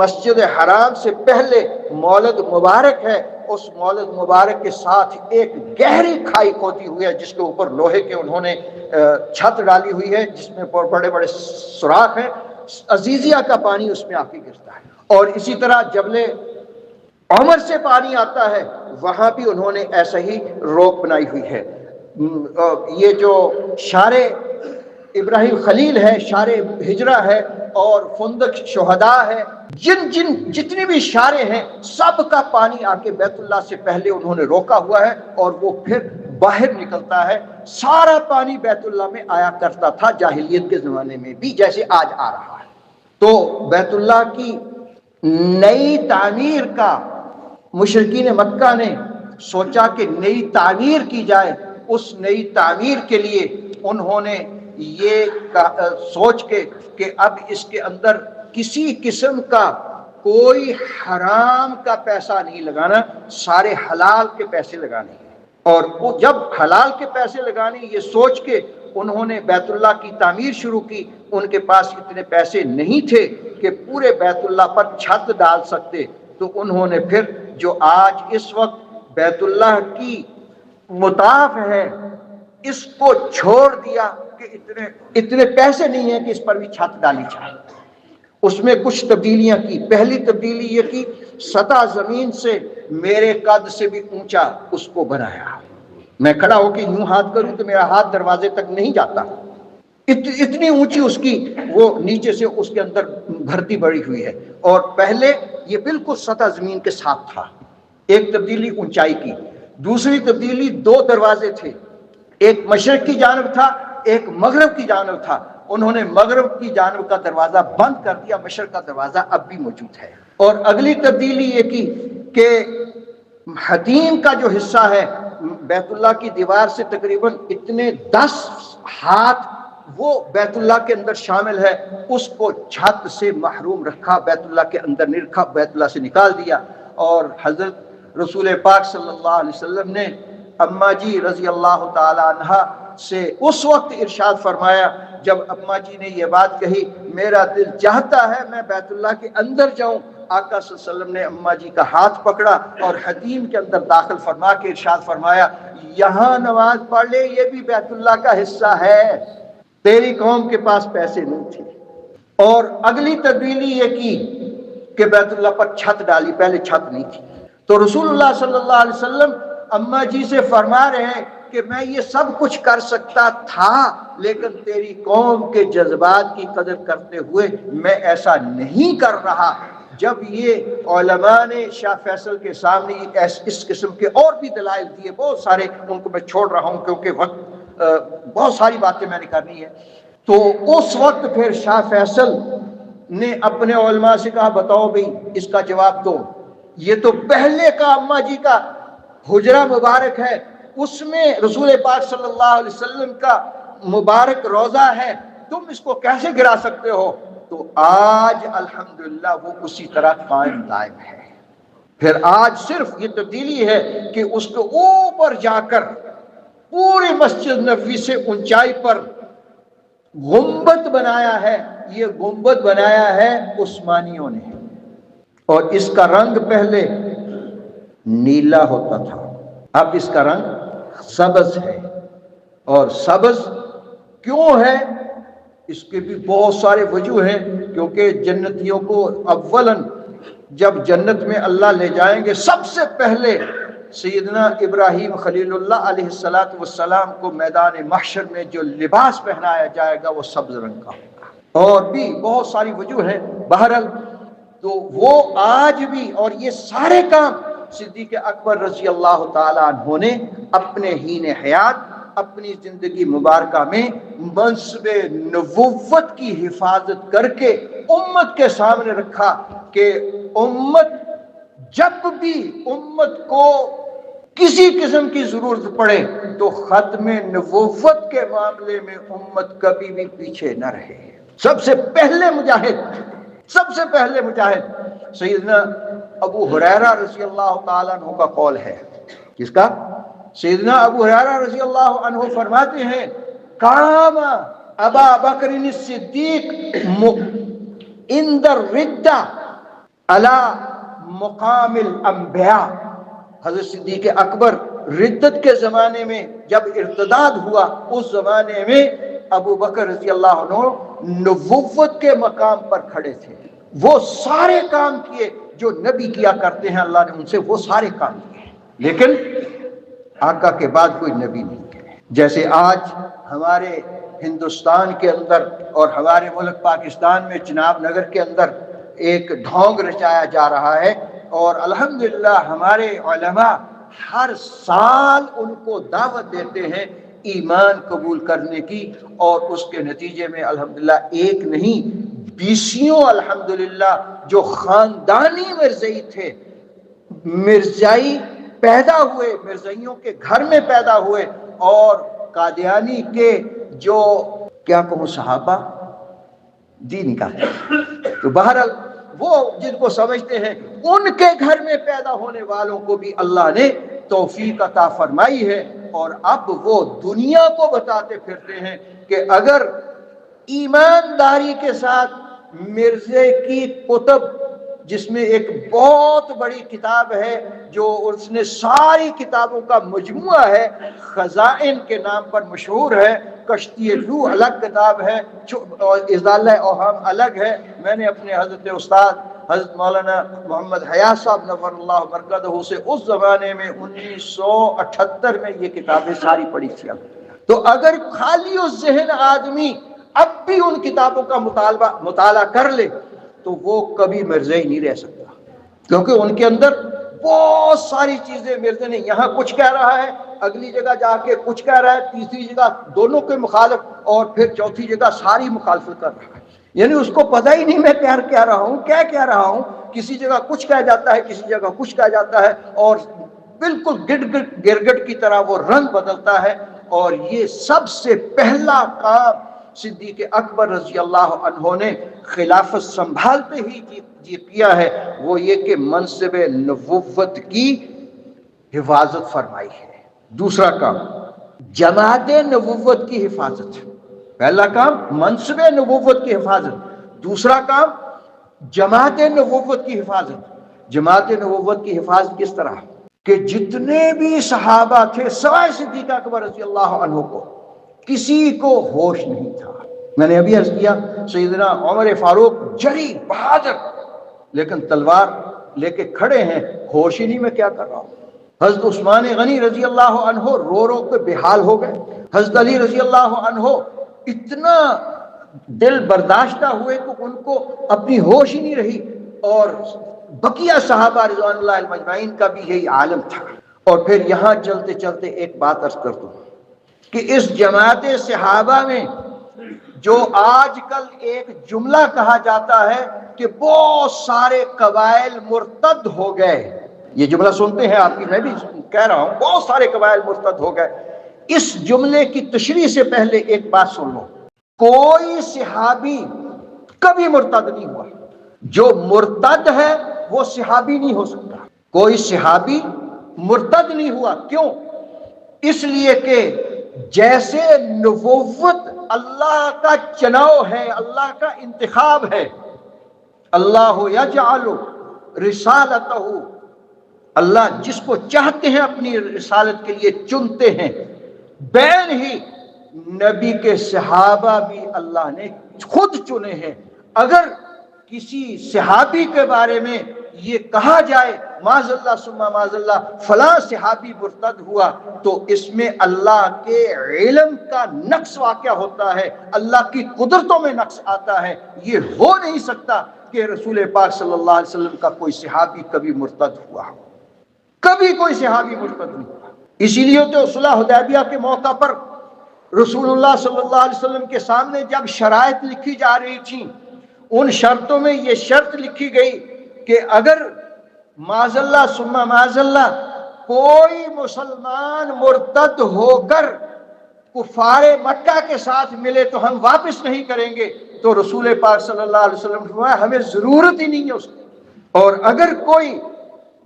مسجد حرام سے پہلے مولد مبارک ہے، اس مولد مبارک کے ساتھ ایک گہری کھائی کھودی ہوئی ہے جس کے اوپر لوہے کے انہوں نے چھت ڈالی ہوئی ہے، جس میں بڑے بڑے سوراخ ہیں، عزیزیہ کا پانی اس میں آ کے گرتا ہے۔ اور اسی طرح جبل عمر سے پانی آتا ہے، وہاں بھی انہوں نے ایسا ہی روک بنائی ہوئی ہے۔ یہ جو شار ابراہیم خلیل ہے، شار ہجرہ ہے، اور فندق شہداء ہے، جتنی بھی شاریں ہیں، سب کا پانی آ کے بیت اللہ سے پہلے انہوں نے روکا ہوا ہے، اور وہ پھر باہر نکلتا ہے۔ سارا پانی بیت اللہ میں آیا کرتا تھا جاہلیت کے زمانے میں بھی، جیسے آج آ رہا ہے۔ تو بیت اللہ کی نئی تعمیر کا مشرکین مکہ نے سوچا کہ نئی تعمیر کی جائے، اس نئی تعمیر کے لیے انہوں نے یہ سوچ کے کہ اب اس کے اندر کسی قسم کا کوئی حرام کا پیسہ نہیں لگانا، سارے حلال کے پیسے لگانے ہیں۔ اور جب حلال کے پیسے لگانے یہ سوچ کے انہوں نے بیت اللہ کی تعمیر شروع کی، ان کے پاس اتنے پیسے نہیں تھے کہ پورے بیت اللہ پر چھت ڈال سکتے، تو انہوں نے پھر جو آج اس وقت بیت اللہ کی مطاف ہے اس کو چھوڑ دیا کہ اتنے پیسے نہیں ہیں کہ اس پر بھی چھت ڈالی جائے۔ اس میں کچھ تبدیلیاں کی۔ پہلی تبدیلی یہ کی، سطح زمین سے میرے قد سے بھی اونچا اس کو بنایا۔ میں کھڑا ہو کے یوں ہاتھ کروں تو میرا ہاتھ دروازے تک نہیں جاتا، اتنی اونچی اس کی وہ نیچے سے اس کے اندر بھرتی بڑی ہوئی ہے۔ اور پہلے یہ بالکل سطح زمین کے ساتھ تھا۔ ایک تبدیلی اونچائی کی۔ دوسری تبدیلی 2 دروازے تھے، ایک مشرق کی جانب تھا، ایک مغرب کی جانب تھا۔ انہوں نے مغرب کی جانب کا دروازہ بند کر دیا، مشرق کا دروازہ اب بھی موجود ہے۔ اور اگلی تبدیلی یہ کی کہ حتیم کا جو حصہ ہے بیت اللہ کی دیوار سے تقریباً اتنے 10 ہاتھ وہ بیت اللہ کے اندر شامل ہے، اس کو چھت سے محروم رکھا، بیت اللہ کے اندر نہیں رکھا، بیت اللہ سے نکال دیا۔ اور حضرت رسول پاک صلی اللہ علیہ وسلم نے اماں جی رضی اللہ تعالی عنہا سے اس وقت ارشاد فرمایا جب اماں جی نے یہ بات کہی، میرا دل چاہتا ہے میں بیت اللہ کے اندر جاؤں۔ آقا صلی اللہ علیہ وسلم نے اماں جی کا ہاتھ پکڑا اور حتیم کے اندر داخل فرما کے ارشاد فرمایا، یہاں نماز پڑھ لے، یہ بھی بیت اللہ کا حصہ ہے، تیری قوم کے پاس پیسے نہیں تھے۔ اور اگلی تبدیلی یہ کی کہ بیت اللہ پر چھت ڈالی، پہلے چھت نہیں تھی۔ تو رسول اللہ صلی اللہ علیہ وسلم اماں جی سے فرما رہے ہیں کہ میں یہ سب کچھ کر سکتا تھا، لیکن تیری قوم کے جذبات کی قدر کرتے ہوئے میں ایسا نہیں کر رہا۔ جب یہ علماء نے شاہ فیصل کے سامنے اس قسم کے اور بھی دلائل دیے، بہت سارے، ان کو میں چھوڑ رہا ہوں کیونکہ وقت بہت ساری باتیں میں نے کرنی ہے، تو اس وقت پھر شاہ فیصل نے اپنے علماء سے کہا بتاؤ بھئی اس کا جواب دو، یہ تو پہلے کا اماں جی کا حجرہ مبارک ہے، اس میں رسول پاک صلی اللہ علیہ وسلم کا مبارک روضہ ہے، تم اس کو کیسے گرا سکتے ہو؟ تو آج الحمدللہ وہ اسی طرح قائم دائم ہے۔ پھر آج صرف یہ تبدیلی ہے کہ اس کے اوپر جا کر پوری مسجد نبوی سے اونچائی پر گنبد بنایا ہے، یہ گنبد بنایا ہے عثمانیوں نے، اور اس کا رنگ پہلے نیلا ہوتا تھا، اب اس کا رنگ سبز ہے۔ اور سبز کیوں ہے؟ اس کے بھی بہت سارے وجوہ ہیں، کیونکہ جنتیوں کو اولاً جب جنت میں اللہ لے جائیں گے سب سے پہلے سیدنا ابراہیم خلیل اللہ علیہ السلام کو میدان محشر میں جو لباس پہنایا جائے گا وہ سبز رنگ کا ہوگا، اور بھی بہت ساری وجوہ ہیں۔ بہرحال تو وہ آج بھی، اور یہ سارے کام صدیق اکبر رضی اللہ تعالیٰ عنہ نے اپنے حین حیات، اپنی زندگی مبارکہ میں منصب نبوت کی حفاظت کر کے امت کے سامنے رکھا کہ امت جب بھی امت کو کسی قسم کی ضرورت پڑے تو ختم نبوت کے معاملے میں امت کبھی بھی پیچھے نہ رہے۔ سب سے پہلے مجاہد سیدنا ابو ہریرہ رضی اللہ تعالیٰ عنہ کا قول ہے۔ کس کا؟ سیدنا ابو ہریرہ رضی اللہ عنہ فرماتے ہیں قام ابا بکر الصدیق عند الردہ علی مقام الانبیاء۔ حضرت صدیق اکبر ردت کے زمانے میں جب ارتداد ہوا، اس زمانے میں ابو بکر رضی اللہ عنہ نبوت کے مقام پر کھڑے تھے، وہ سارے کام کیے جو نبی کیا کرتے ہیں، اللہ نے ان سے وہ سارے کام کیے، لیکن آقا کے بعد کوئی نبی نہیں کیے۔ جیسے آج ہمارے ہندوستان کے اندر اور ہمارے ملک پاکستان میں چناب نگر کے اندر ایک ڈھونگ رچایا جا رہا ہے، اور الحمدللہ ہمارے علماء ہر سال ان کو دعوت دیتے ہیں ایمان قبول کرنے کی، اور اس کے نتیجے میں الحمدللہ ایک نہیں بیسیوں الحمدللہ جو خاندانی مرزائی تھے، مرزائی پیدا ہوئے، مرزائیوں کے گھر میں پیدا ہوئے، اور قادیانی کے جو کیا کہوں صحابہ دین کا ہے، تو بہرحال وہ جن کو سمجھتے ہیں ان کے گھر میں پیدا ہونے والوں کو بھی اللہ نے توفیق عطا فرمائی ہے، اور اب وہ دنیا کو بتاتے پھرتے ہیں کہ اگر ایمانداری کے ساتھ مرزے کی کتب، جس میں ایک بہت بڑی کتاب ہے جو اس نے ساری کتابوں کا مجموعہ ہے، خزائن کے نام پر مشہور ہے، کشتی روح الگ کتاب ہے، ازالہ اوہام الگ ہے۔ میں نے اپنے حضرت استاد حضرت مولانا محمد حیات صاحب نور اللہ برکاتہ سے اس زمانے میں 1978 میں یہ کتابیں ساری پڑھی تھی۔ تو اگر خالی اس ذہن آدمی اب بھی ان کتابوں کا مطالعہ کر لے تو وہ کبھی مرزائی نہیں رہ سکتا، کیونکہ ان کے اندر بہت ساری چیزیں مرزا نے یہاں کچھ کہہ رہا ہے، اگلی جگہ جا کے کچھ کہہ رہا ہے، تیسری جگہ دونوں کے مخالف، اور پھر چوتھی جگہ ساری مخالفت کر رہا ہے، یعنی اس کو پتہ ہی نہیں میں کیا کہہ رہا ہوں، کیا کہہ رہا ہوں، کسی جگہ کچھ کہہ جاتا ہے، کسی جگہ کچھ کہہ جاتا ہے، اور بالکل گرگٹ کی طرح وہ رنگ بدلتا ہے۔ اور یہ سب سے پہلا کام صدیق اکبر رضی اللہ عنہ نے خلافت سنبھالتے ہی یہ کیا ہے، وہ یہ کہ منصب نبوت کی حفاظت فرمائی ہے۔ دوسرا کام جماعت نبوت کی حفاظت، پہلا کام منصب نبوت کی حفاظت، دوسرا کام جماعت نبوت کی حفاظت۔ جماعت نبوت کی حفاظت کس طرح کہ جتنے بھی صحابہ تھے سوائے صدیق اکبر رضی اللہ عنہ کو کسی کو ہوش نہیں تھا۔ میں نے ابھی عرض کیا سیدنا عمر فاروق جری بہادر لیکن تلوار لے کے کھڑے ہیں، ہوش ہی نہیں میں کیا کر رہا ہوں۔ حضرت عثمان غنی رضی اللہ عنہ رو رو کے بے حال ہو گئے، حضرت علی رضی اللہ عنہ اتنا دل برداشتہ ہوئے کہ ان کو اپنی ہوش ہی نہیں رہی، اور بقیہ صحابہ رضوان اللہ اجمعین کا بھی یہی عالم تھا۔ اور پھر یہاں چلتے چلتے ایک بات عرض کر دوں کہ اس جماعت صحابہ میں جو آج کل ایک جملہ کہا جاتا ہے کہ بہت سارے قبائل مرتد ہو گئے، یہ جملہ سنتے ہیں آپ کی، میں بھی کہہ رہا ہوں بہت سارے قبائل مرتد ہو گئے، اس جملے کی تشریح سے پہلے ایک بات سن لو، کوئی صحابی کبھی مرتد نہیں ہوا، جو مرتد ہے وہ صحابی نہیں ہو سکتا، کوئی صحابی مرتد نہیں ہوا۔ کیوں؟ اس لیے کہ جیسے نبوت اللہ کا چناؤ ہے، اللہ کا انتخاب ہے، اللہ یجعل رسالتہ، اللہ جس کو چاہتے ہیں اپنی رسالت کے لیے چنتے ہیں، بین ہی نبی کے صحابہ بھی اللہ نے خود چنے ہیں۔ اگر کسی صحابی کے بارے میں یہ کہا جائے معاذ اللہ ثم معاذ اللہ فلاں صحابی مرتد ہوا، تو اس میں اللہ کے علم کا نقص واقع ہوتا ہے، اللہ کی قدرتوں میں نقص آتا ہے۔ یہ ہو نہیں سکتا کہ رسول پاک صلی اللہ علیہ وسلم کا کوئی صحابی کبھی مرتد ہوا ہو، کبھی کوئی صحابی مرتد نہیں ہوا۔ اسی لیے تو صلح حدیبیہ کے موقع پر رسول اللہ صلی اللہ علیہ وسلم کے سامنے جب شرائط لکھی جا رہی تھیں، ان شرطوں میں یہ شرط لکھی گئی کہ اگر معاذ اللہ ثم معاذ اللہ کوئی مسلمان مرتد ہو کر کفار مکہ کے ساتھ ملے تو ہم واپس نہیں کریں گے، تو رسول پاک صلی اللہ علیہ وسلم نے فرمایا ہمیں ضرورت ہی نہیں ہے اس کی۔ اور اگر کوئی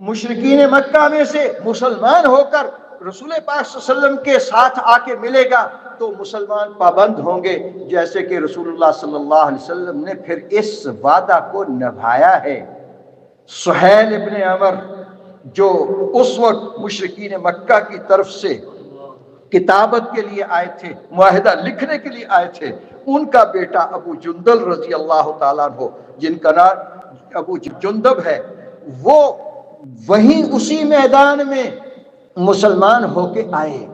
مشرکین مکہ میں سے مسلمان ہو کر رسول پاک صلی اللہ علیہ وسلم کے ساتھ آ کے ملے گا تو مسلمان پابند ہوں گے، جیسے کہ رسول اللہ صلی اللہ علیہ وسلم نے پھر اس وعدہ کو نبھایا ہے۔ سہیل ابن عمر جو اس وقت مشرکین مکہ کی طرف سے کتابت کے لیے آئے تھے، معاہدہ لکھنے کے لیے آئے تھے، ان کا بیٹا ابو جندل رضی اللہ تعالیٰ عنہ، جن کا نام ابو جندب ہے، وہ وہیں اسی میدان میں مسلمان ہو کے آئے۔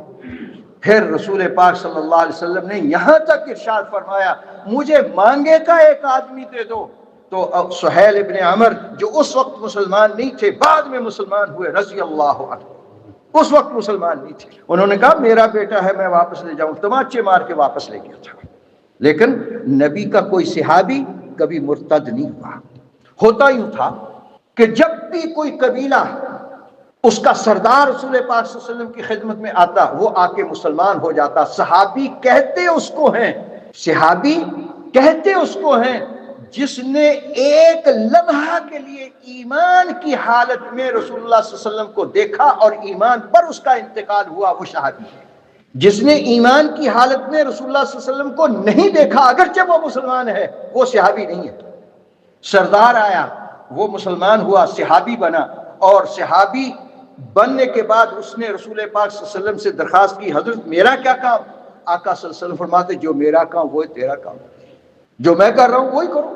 پھر رسول پاک صلی اللہ علیہ وسلم نے یہاں تک ارشاد فرمایا مجھے مانگے کا ایک آدمی دے دو، تو سہیل ابن عمر جو اس وقت مسلمان نہیں تھے، بعد میں مسلمان ہوئے رضی اللہ عنہ، اس وقت مسلمان نہیں تھے، انہوں نے کہا میرا بیٹا ہے میں واپس لے جاؤں، تماچے مار کے واپس لے گیا تھا۔ لیکن نبی کا کوئی صحابی کبھی مرتد نہیں ہوا۔ ہوتا یوں تھا کہ جب بھی کوئی قبیلہ اس کا سردار رسول پاک صلی اللہ علیہ وسلم کی خدمت میں آتا، وہ آ کے مسلمان ہو جاتا۔ صحابی کہتے اس کو ہیں، صحابی کہتے اس کو ہیں جس نے ایک لمحہ کے لیے ایمان کی حالت میں رسول اللہ صلی اللہ علیہ وسلم کو دیکھا اور ایمان پر اس کا انتقال ہوا، وہ صحابی ہے۔ جس نے ایمان کی حالت میں رسول اللہ صلی اللہ علیہ وسلم کو نہیں دیکھا اگرچہ وہ مسلمان ہے، وہ صحابی نہیں ہے۔ سردار آیا، وہ مسلمان ہوا، صحابی بنا، اور صحابی بننے کے بعد اس نے رسول پاک صلی اللہ علیہ وسلم سے درخواست کی حضرت میرا کیا کام؟ آقا صلی اللہ علیہ وسلم فرماتے جو میرا کام وہ تیرا کام، جو میں کر رہا ہوں وہی کرو۔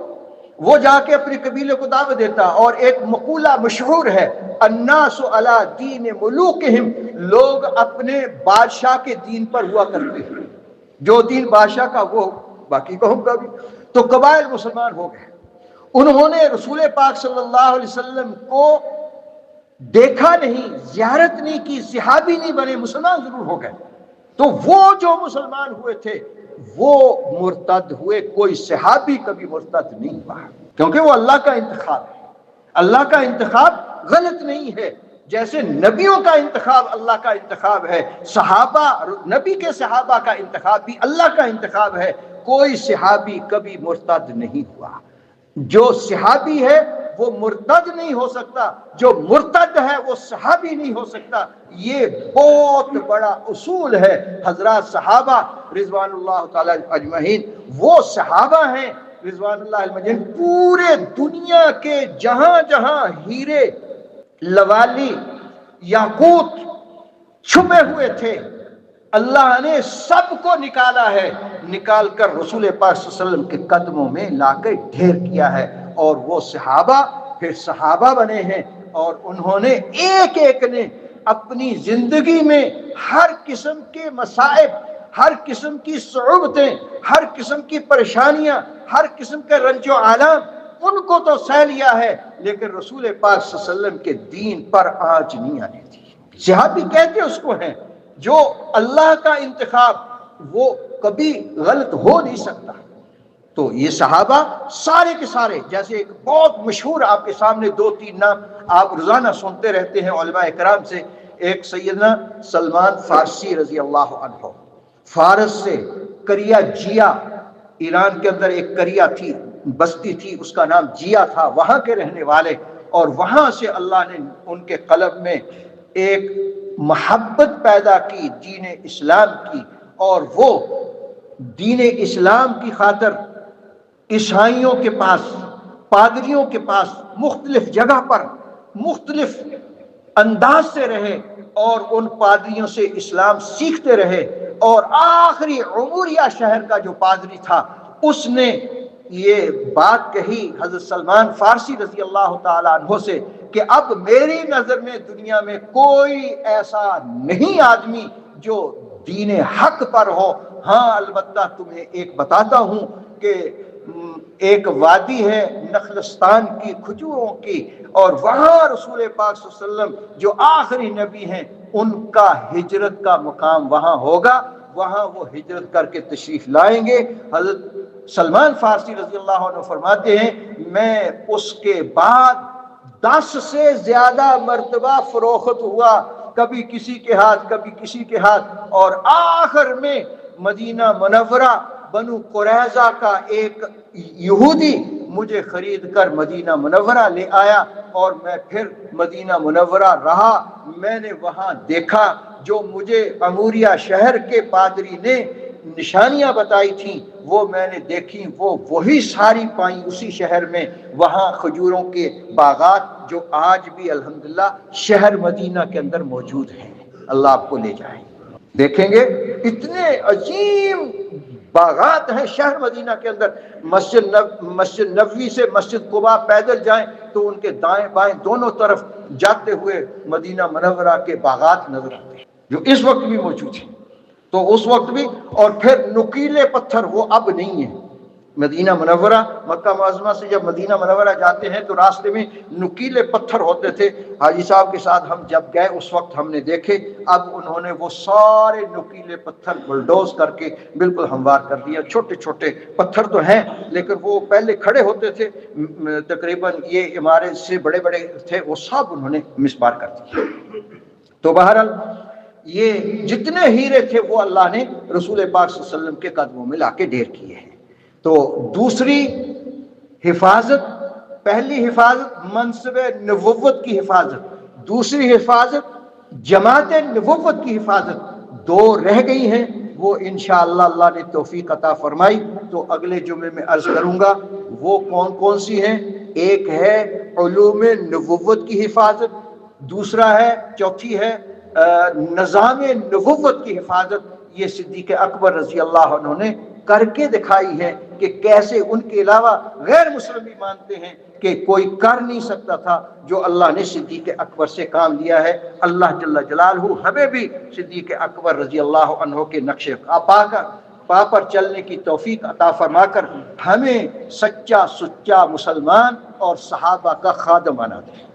وہ جا کے اپنے قبیلے کو دعوت دیتا، اور ایک مقولہ مشہور ہے الناس علی دین ملوکہم، لوگ اپنے بادشاہ کے دین پر ہوا کرتے ہیں، جو دین بادشاہ کا وہ باقی قوم کا بھی۔ تو قبائل مسلمان ہو گئے، انہوں نے رسول پاک صلی اللہ علیہ وسلم کو دیکھا نہیں، زیارت نہیں کی، صحابی نہیں بنے، مسلمان ضرور ہو گئے۔ تو وہ جو مسلمان ہوئے تھے وہ مرتد ہوئے، کوئی صحابی کبھی مرتد نہیں ہوا، کیونکہ وہ اللہ کا انتخاب ہے۔ اللہ کا انتخاب غلط نہیں ہے، جیسے نبیوں کا انتخاب اللہ کا انتخاب ہے، صحابہ نبی کے صحابہ کا انتخاب بھی اللہ کا انتخاب ہے۔ کوئی صحابی کبھی مرتد نہیں ہوا۔ جو صحابی ہے وہ مرتد نہیں ہو سکتا، جو مرتد ہے وہ صحابی نہیں ہو سکتا۔ یہ بہت بڑا اصول ہے۔ حضرات صحابہ رضوان اللہ تعالی اجمعین، وہ صحابہ ہیں رضوان اللہ اجمعین، پورے دنیا کے جہاں جہاں ہیرے، لوالی، یاقوت چھپے ہوئے تھے، اللہ نے سب کو نکالا ہے، نکال کر رسول پاک صلی اللہ علیہ وسلم کے قدموں میں لا کے ڈھیر کیا ہے، اور وہ صحابہ پھر صحابہ بنے ہیں، اور انہوں نے ایک ایک نے اپنی زندگی میں ہر قسم کے مصائب، ہر قسم کی صعوبتیں، ہر قسم کی پریشانیاں، ہر قسم کے رنج و آلام ان کو تو سہ لیا ہے، لیکن رسول پاک صلی اللہ علیہ وسلم کے دین پر آنچ نہیں آنے دی۔ صحابی کہتے اس کو ہیں جو اللہ کا انتخاب، وہ کبھی غلط ہو نہیں سکتا۔ تو یہ صحابہ سارے کے سارے، جیسے ایک بہت مشہور آپ کے سامنے دو تین نام آپ روزانہ سنتے رہتے ہیں علماء کرام سے، ایک سیدنا سلمان فارسی رضی اللہ عنہ، فارس سے کریا جیا، ایران کے اندر ایک کریا تھی، بستی تھی، اس کا نام جیا تھا، وہاں کے رہنے والے، اور وہاں سے اللہ نے ان کے قلب میں ایک محبت پیدا کی دین اسلام کی، اور وہ دین اسلام کی خاطر عیسائیوں کے پاس، پادریوں کے پاس مختلف جگہ پر مختلف انداز سے رہے اور ان پادریوں سے اسلام سیکھتے رہے، اور آخری عموریہ شہر کا جو پادری تھا اس نے یہ بات کہی حضرت سلمان فارسی رضی اللہ تعالیٰ عنہ سے کہ اب میری نظر میں دنیا میں کوئی ایسا نہیں آدمی جو دین حق پر ہو، ہاں البتہ تمہیں ایک بتاتا ہوں کہ ایک وادی ہے نخلستان کی، کھجوروں کی، اور وہاں رسول پاک صلی اللہ علیہ وسلم جو آخری نبی ہیں ان کا ہجرت کا مقام وہاں ہوگا، وہاں وہ ہجرت کر کے تشریف لائیں گے۔ حضرت سلمان فارسی رضی اللہ عنہ فرماتے ہیں میں اس کے بعد 10 سے زیادہ مرتبہ فروخت ہوا، کبھی کسی کے ہاتھ کبھی کسی کے ہاتھ، اور آخر میں مدینہ منورہ بنو قریظہ کا ایک یہودی مجھے خرید کر مدینہ منورہ لے آیا، اور میں پھر مدینہ منورہ رہا۔ میں نے وہاں دیکھا جو مجھے عموریہ شہر کے پادری نے نشانیاں بتائی تھیں وہ میں نے دیکھی، وہ وہی ساری پائیں اسی شہر میں، وہاں کھجوروں کے باغات جو آج بھی الحمدللہ شہر مدینہ کے اندر موجود ہیں، اللہ آپ کو لے جائیں۔ دیکھیں گے اتنے عظیم باغات ہیں شہر مدینہ کے اندر، مسجد نبوی سے مسجد قباء پیدل جائیں تو ان کے دائیں بائیں دونوں طرف جاتے ہوئے مدینہ منورہ کے باغات نظر آتے ہیں جو اس وقت بھی موجود ہیں۔ تو اس وقت بھی، اور پھر نکیلے پتھر وہ اب نہیں ہیں۔ مدینہ منورہ، مکہ معظمہ سے جب مدینہ منورہ جاتے ہیں تو راستے میں نکیلے پتھر ہوتے تھے، حاجی صاحب کے ساتھ ہم جب گئے اس وقت ہم نے دیکھے، اب انہوں نے وہ سارے نکیلے پتھر بلڈوز کر کے بالکل ہموار کر دیا۔ چھوٹے چھوٹے پتھر تو ہیں لیکن وہ پہلے کھڑے ہوتے تھے، تقریباً یہ عمارت سے بڑے بڑے تھے، وہ سب انہوں نے مسمار کر دیے۔ تو بہرحال یہ جتنے ہیرے تھے وہ اللہ نے رسول پاک صلی اللہ علیہ وسلم کے قدموں میں لا کے ڈھیر کیے ہیں۔ تو دوسری حفاظت، پہلی حفاظت منصب نبوت کی حفاظت، دوسری حفاظت جماعت نبوت کی حفاظت، دو رہ گئی ہیں، وہ انشاءاللہ اللہ نے توفیق عطا فرمائی تو اگلے جمعے میں عرض کروں گا وہ کون کون سی ہیں۔ ایک ہے علوم نبوت کی حفاظت، دوسرا ہے، چوتھی ہے نظام نبوت کی حفاظت۔ یہ صدیق اکبر رضی اللہ عنہ نے کر کے دکھائی ہے کہ کیسے ان کے علاوہ غیر مسلم بھی مانتے ہیں کہ کوئی کر نہیں سکتا تھا جو اللہ نے صدیق اکبر سے کام لیا ہے۔ اللہ جل جلالہ ہمیں بھی صدیق اکبر رضی اللہ عنہ کے نقش پا پر چلنے کی توفیق عطا فرما کر ہمیں سچا مسلمان اور صحابہ کا خادم بنا دے۔